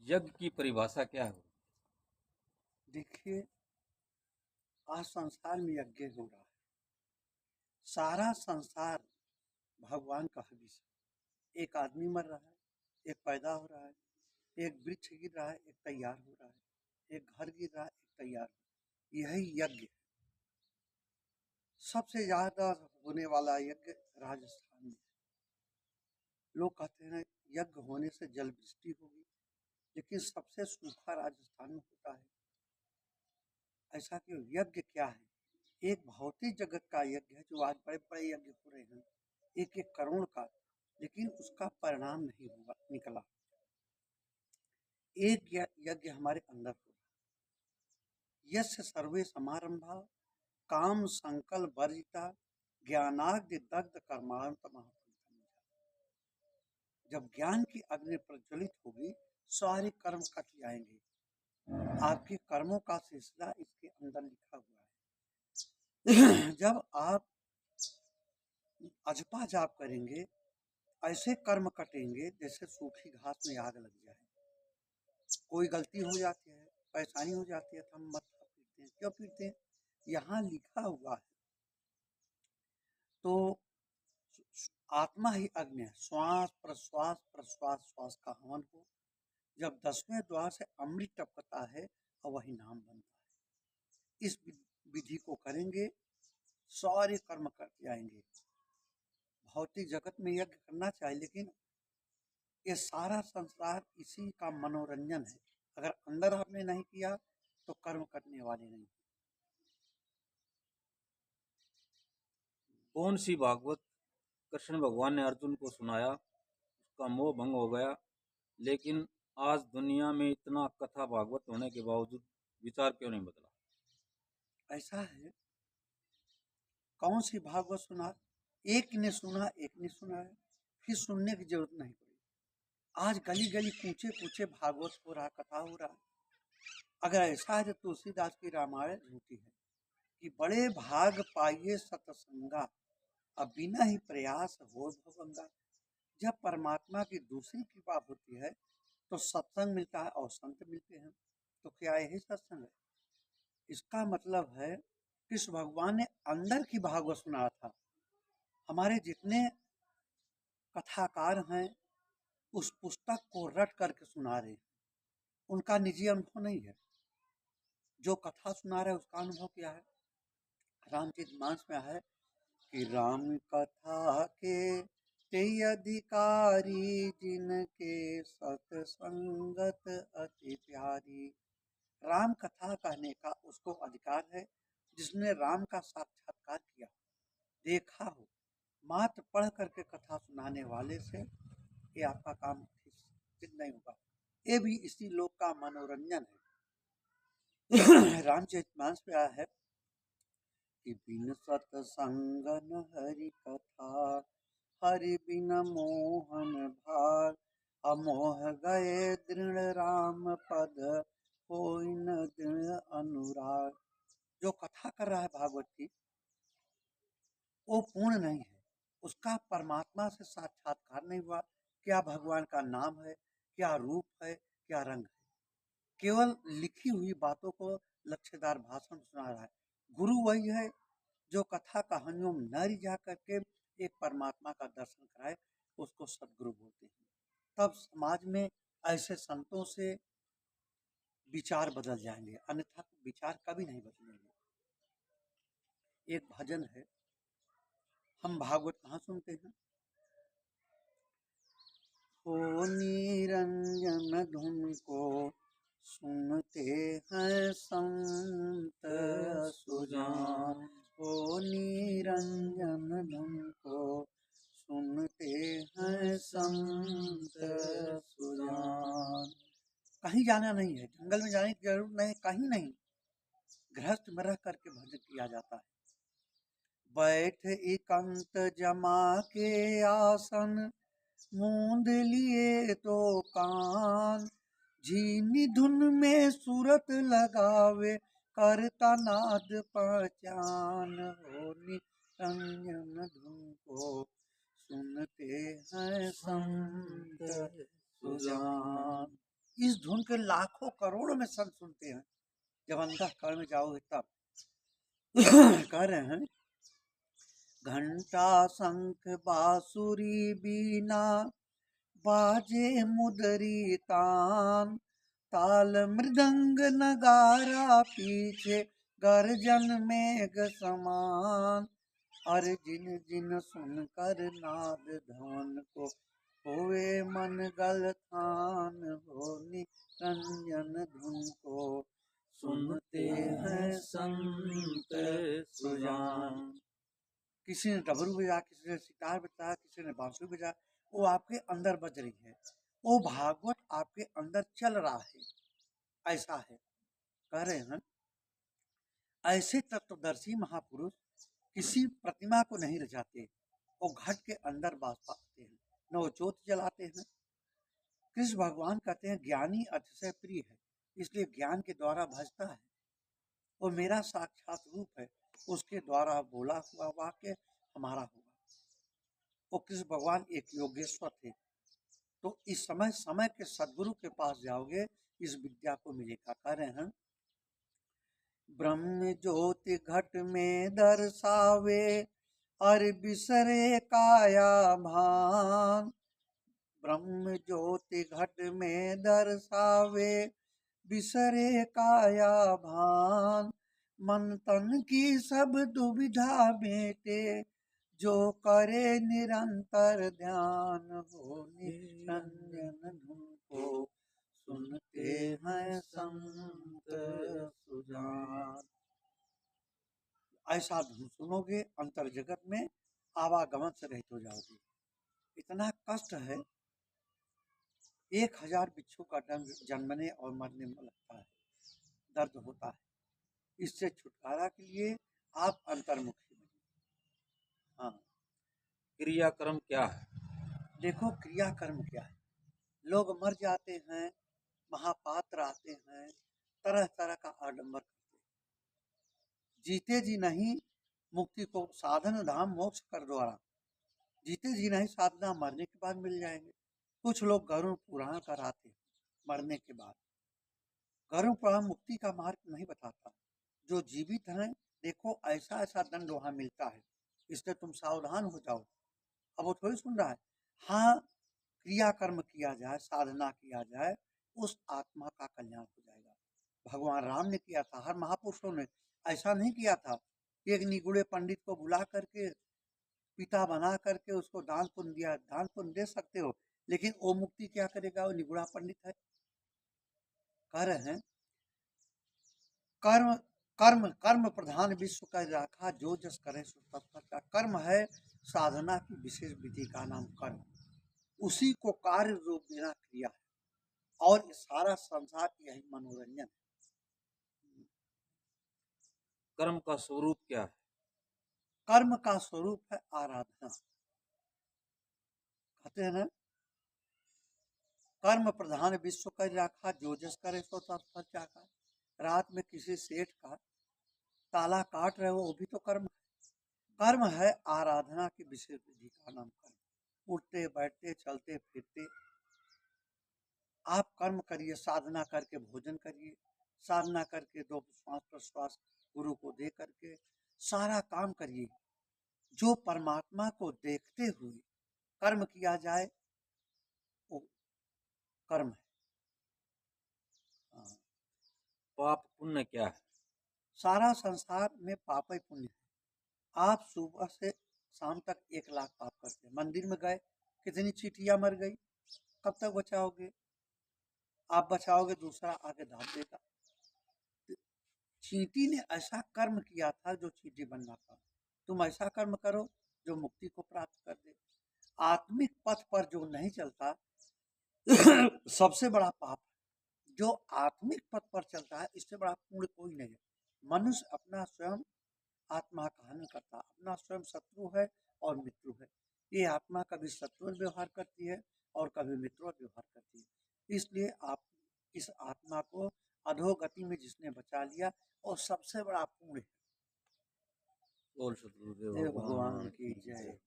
यज्ञ की परिभाषा क्या है? देखिए, आज संसार में यज्ञ हो रहा है। सारा संसार भगवान का हविष्य है। एक आदमी मर रहा है, एक पैदा हो रहा है, एक वृक्ष गिर रहा है, एक तैयार हो रहा है, एक घर गिर रहा है, एक तैयार हो रहा है। यही यज्ञ है। सबसे ज्यादा होने वाला यज्ञ राजस्थान में है। लोग कहते हैं यज्ञ होने से जल वृष्टि होगी, लेकिन सबसे सूखा राजस्थान में होता है। ऐसा क्यों? यज्ञ क्या है? एक भौतिक जगत का यज्ञ है, जो आज बड़े बड़े यज्ञ हो रहे हैं, एक एक करोड़ का, लेकिन उसका परिणाम नहीं हुआ निकला। एक यज्ञ हमारे अंदर हो रहा है। यस्य सर्वे समारंभा काम संकल्प वर्जिता ज्ञानाग्नि दग्ध कर्मांत महापुरुषम। जब ज्ञान की अग्नि प्रज्वलित होगी, सारे कर्म कट जाएंगे। आपके कर्मों का सिलसिला इसके अंदर लिखा हुआ है। जब आप अजपा जाप करेंगे, ऐसे कर्म कटेंगे जैसे सूखी घास में आग लग जाए। कोई गलती हो जाती है, परेशानी हो जाती है, तो हम मत्था पीटते हैं। क्यों पीटते हैं? यहाँ लिखा हुआ है। तो आत्मा ही अग्नि है। श्वास प्रश्वास प्रश्वास श्वास का हवन हो। जब 10वें द्वार से अमृत टपकता है और वही नाम बनता है। इस विधि को करेंगे, सारे कर्म कट जाएंगे। भौतिक जगत में यज्ञ करना चाहिए, लेकिन ये सारा संसार इसी का मनोरंजन है। अगर अंदर आपने नहीं किया तो कर्म करने वाले नहीं। कौन सी भागवत कृष्ण भगवान ने अर्जुन को सुनाया, उसका मोह भंग हो गया, लेकिन आज दुनिया में इतना कथा भागवत होने के बावजूद विचार क्यों नहीं बदला? ऐसा है, कौन सी भागवत सुना? एक ने सुना, एक ने सुना है, फिर सुनने की जरूरत नहीं पड़ी। आज गली गली कूचे कूचे भागवत हो रहा, कथा हो रहा। अगर ऐसा है तो तुलसीदास की रामायण झूठी है कि बड़े भाग पाइए सतसंगा, अब बिना ही प्रयास हो भवंगा। जब परमात्मा की दूसरी कृपा होती है तो सत्संग मिलता है और संत मिलते हैं। तो क्या यही सत्संग है? इसका मतलब है कृष्ण भगवान ने अंदर की भागवत सुनाया था। हमारे जितने कथाकार हैं, उस पुस्तक को रट करके सुना रहे हैं। उनका निजी अनुभव नहीं है। जो कथा सुना रहे हैं उसका अनुभव क्या है? रामचरितमानस में है कि राम कथा के ते अधिकारी, जिनके सतसंगत अति प्यारी। राम कथा कहने का उसको अधिकार है जिसने राम का साक्षात्कार किया, देखा हो। मात्र पढ़ करके कथा सुनाने वाले से ये आपका काम सिद्ध नहीं होगा। ये भी इसी लोक का मनोरंजन है। रामचरितमानस में आया है कि बिन सतसंग न हरि कथा, हरि बिन मोहन भार। अमोह गए दृढ़ राम पद, कोई न दृढ़ अनुराग। जो कथा कर रहा है भागवत की, वो पूर्ण नहीं है। उसका परमात्मा से साक्षात्कार नहीं हुआ। क्या भगवान का नाम है, क्या रूप है, क्या रंग है? केवल लिखी हुई बातों को लक्ष्यदार भाषण सुना रहा है। गुरु वही है जो कथा कहानियों में न रिझा करके एक परमात्मा का दर्शन कराए, उसको सदगुरु बोलते हैं। तब समाज में ऐसे संतों से विचार बदल जाएंगे, अन्यथा विचार कभी नहीं बदलेंगे। एक भजन है, हम भागवत कहाँ सुनते हैं? ओ निरंजन धुन को सुनते हैं संत सुजान। ओ निरंजन धुन को सुनते हैं संत सुजान। कहीं जाना नहीं है, जंगल में जाने की जरूरत नहीं, कहीं नहीं। गृहस्थ में रह करके भजन किया जाता है। बैठ एकांत जमा के आसन, मूंद लिए तो कान। झीनी धुन में सूरत लगावे, करता नाद पहचान। हो निरंजन धुन को सुनते हैं संत सुजान। इस धुन के लाखों करोड़ों में संत सुनते हैं। जब अंतःकरण में जाओगे तब कह रहे हैं, घंटा शंख बांसुरी बीना बाजे मुदरी तान, ताल मृदंग नगारा पीछे गर्जन मेघ समान। अरे जिन जिन सुनकर नाद ध्वन को होवे मन गलथान, हो निरंजन धुन को सुनते हैं संत सुजान। किसी ने डमरू बजा, किसी ने सितार बजा, किसी ने बांसुरी बजा, वो आपके अंदर बज रही है, वो भागवत आपके अंदर चल रहा है। ऐसा है, कह रहे हैं ऐसे तत्वदर्शी महापुरुष किसी प्रतिमा को नहीं रचाते, वो घट के अंदर वास पाते हैं, न वो ज्योति जलाते हैं। कृष्ण भगवान कहते हैं ज्ञानी अतिशय प्रिय है, इसलिए ज्ञान के द्वारा भजता है। वो मेरा साक्षात रूप है, उसके द्वारा बोला हुआ वाक्य हमारा होगा। वो कृष्ण भगवान एक योगेश्वर थे। तो इस समय समय के सदगुरु के पास जाओगे, इस विद्या को मिलेगा। कह रहे हैं, ब्रह्म ज्योति घट में दर्शावे, अर बिसरे काया भान। ब्रह्म ज्योति घट में दर्शावे, बिसरे काया भान। मन तन की सब दुविधा मेटे, जो करे निरंतर ध्यान, हो निरंजन धुन को सुनते हैं संत सुजान। ऐसा धुन सुनोगे, अंतर जगत में आवागमन से रहित हो जाओगे। इतना कष्ट है, 1000 बिच्छू का डंक जन्मने और मरने में लगता है, दर्द होता है। इससे छुटकारा के लिए आप अंतर्मुखी बनिए। हाँ, क्रियाक्रम क्या है? देखो क्रियाकर्म क्या है। लोग मर जाते हैं, महापात्र आते हैं, तरह तरह का आडंबर करते हैं। जीते जी नहीं मुक्ति को साधन धाम मोक्ष कर द्वारा, जीते जी नहीं साधना मरने के बाद मिल जाएंगे। कुछ लोग गरुड़ पुराण कराते हैं मरने के बाद। गरुड़ पुराण मुक्ति का मार्ग नहीं बताता। जो जीवित हैं, देखो ऐसा ऐसा दंड वहां मिलता है, इसलिए तुम सावधान हो जाओ। अब वो थोड़ी सुन रहा है। हाँ, क्रियाकर्म किया जाए, साधना किया जाए, उस आत्मा का कल्याण हो जाएगा। भगवान राम ने किया था, हर महापुरुषों ने ऐसा नहीं किया था। एक निगुड़े पंडित को बुला करके पिता बना करके उसको दान पुण्य दिया। दान पुण्य दे सकते हो, लेकिन वो मुक्ति क्या करेगा? वो निगुड़ा पंडित है। कह रहे हैं, कर्म कर्म कर्म प्रधान विश्व का राखा, जो जस करे सो तस का। कर्म है साधना की विशेष विधि का नाम कर्म, उसी को कार्य रूप देना क्रिया है, और सारा संसार यही मनोरंजन है। कर्म का स्वरूप क्या है? कर्म का स्वरूप है आराधना। कहते हैं ना, कर्म प्रधान विश्व कर राखा, जो जस करे सो तस फल चाखा। रात में किसी सेठ का ताला काट रहे हो, वो भी तो कर्म है। कर्म है आराधना की विशेष विधि का नाम कर्म। उठते बैठते चलते फिरते आप कर्म करिए, साधना करके भोजन करिए, साधना करके 2 श्वास प्रश्वास गुरु को दे करके सारा काम करिए। जो परमात्मा को देखते हुए कर्म किया जाए, वो कर्म है। हाँ। पाप पुण्य क्या है? सारा संसार में पाप ही पुण्य है। आप सुबह से शाम तक 1 लाख पाप करते हैं। मंदिर में गए, कितनी चींटियां मर गई, कब तक बचाओगे? आप बचाओगे, दूसरा आगे दाब देगा। चींटी ने ऐसा कर्म किया था जो चींटी बनना था। तुम ऐसा कर्म करो जो मुक्ति को प्राप्त कर दे। आत्मिक पथ पर जो नहीं चलता सबसे बड़ा पाप है। जो आत्मिक पथ पर चलता है, इससे बड़ा पुण्य कोई नहीं है। मनुष्य अपना स्वयं आत्मा का हनन करता, अपना स्वयं शत्रु है और मित्र है। ये आत्मा कभी शत्रु व्यवहार करती है और कभी मित्र व्यवहार करती है। इसलिए आप इस आत्मा को अधोगति में जिसने बचा लिया, और सबसे बड़ा पुण्य है। बोल सतगुरुदेव देव भगवान भगवान की की जय। जय।